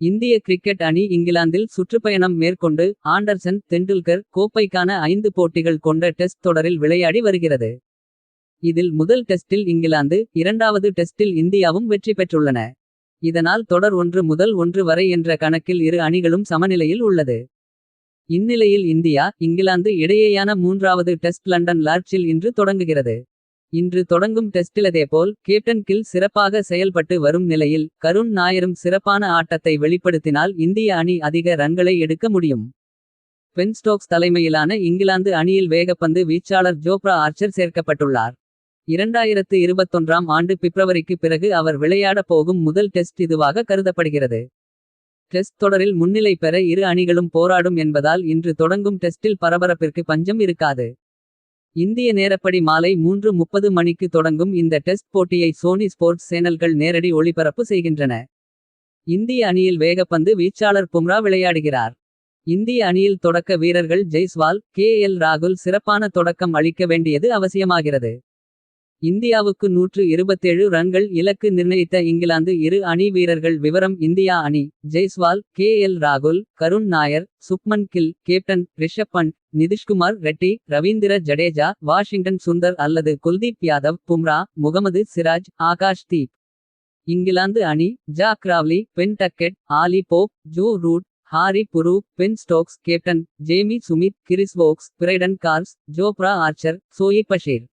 இந்திய கிரிக்கெட் அணி இங்கிலாந்தில் சுற்றுப்பயணம் மேற்கொண்டு. ஆண்டர்சன் தெண்டுல்கர் கோப்பைக்கான 5 போட்டிகள் கொண்ட டெஸ்ட் தொடரில் விளையாடி வருகிறது. இதில் முதல் டெஸ்டில் இங்கிலாந்து, இரண்டாவது டெஸ்டில் இந்தியாவும் வெற்றி பெற்றுள்ளன. இதனால் தொடர் 1 முதல் 1 வரை என்ற கணக்கில் இரு அணிகளும் சமநிலையில் உள்ளது. இந்நிலையில் இந்தியா, இங்கிலாந்து இடையேயான 3வது டெஸ்ட் லண்டன் லார்ட்ஸில் இன்று தொடங்குகிறது. இன்று தொடங்கும் டெஸ்டிலதேபோல் கேப்டன் கில் சிறப்பாக செயல்பட்டு வரும் நிலையில். கருண் நாயரும் சிறப்பான ஆட்டத்தை வெளிப்படுத்தினால் இந்திய அணி அதிக ரன்களை எடுக்க முடியும். பென் ஸ்டோக்ஸ் தலைமையிலான இங்கிலாந்து அணியில் வேகப்பந்து வீச்சாளர் ஜோப்ரா ஆர்ச்சர் சேர்க்கப்பட்டுள்ளார். 2021ஆம் ஆண்டு பிப்ரவரிக்கு பிறகு அவர் விளையாடப் போகும் முதல் டெஸ்ட் இதுவாக கருதப்படுகிறது. டெஸ்ட் தொடரில் முன்னிலை பெற இரு அணிகளும் போராடும் என்பதால் இன்று தொடங்கும் டெஸ்டில் பரபரப்பிற்கு பஞ்சம் இருக்காது. இந்திய நேரப்படி மாலை 3:30 மணிக்கு தொடங்கும் இந்த டெஸ்ட் போட்டியை சோனி ஸ்போர்ட்ஸ் சேனல்கள் நேரடி ஒளிபரப்பு செய்கின்றன. இந்திய அணியில் வேகப்பந்து வீச்சாளர் பும்ரா விளையாடுகிறார். இந்திய அணியில் தொடக்க வீரர்கள் ஜெய்ஸ்வால், KL ராகுல் சிறப்பான தொடக்கம் அளிக்க வேண்டியது அவசியமாகிறது. இந்தியாவுக்கு 127 ரன்கள் இலக்கு நிர்ணயித்த இங்கிலாந்து இரு அணி வீரர்கள் விவரம். இந்தியா அணி: ஜெய்ஸ்வால், KL ராகுல், கருண் நாயர், சுப்மன் கில், கேப்டன் ரிஷப் பண்ட், நிதிஷ்குமார் ரெட்டி, ரவீந்திர ஜடேஜா, வாஷிங்டன் சுந்தர் அல்லது குல்தீப் யாதவ், பும்ரா, முகமது சிராஜ், ஆகாஷ் தீப். இங்கிலாந்து அணி: Zak Crawley, Ben Duckett, Ollie Pope, Joe Root, Harry Brook, Ben Stokes, captain Jamie Smith, Chris Woakes, Brydon Carse, Jofra Archer, Shoaib Basheer.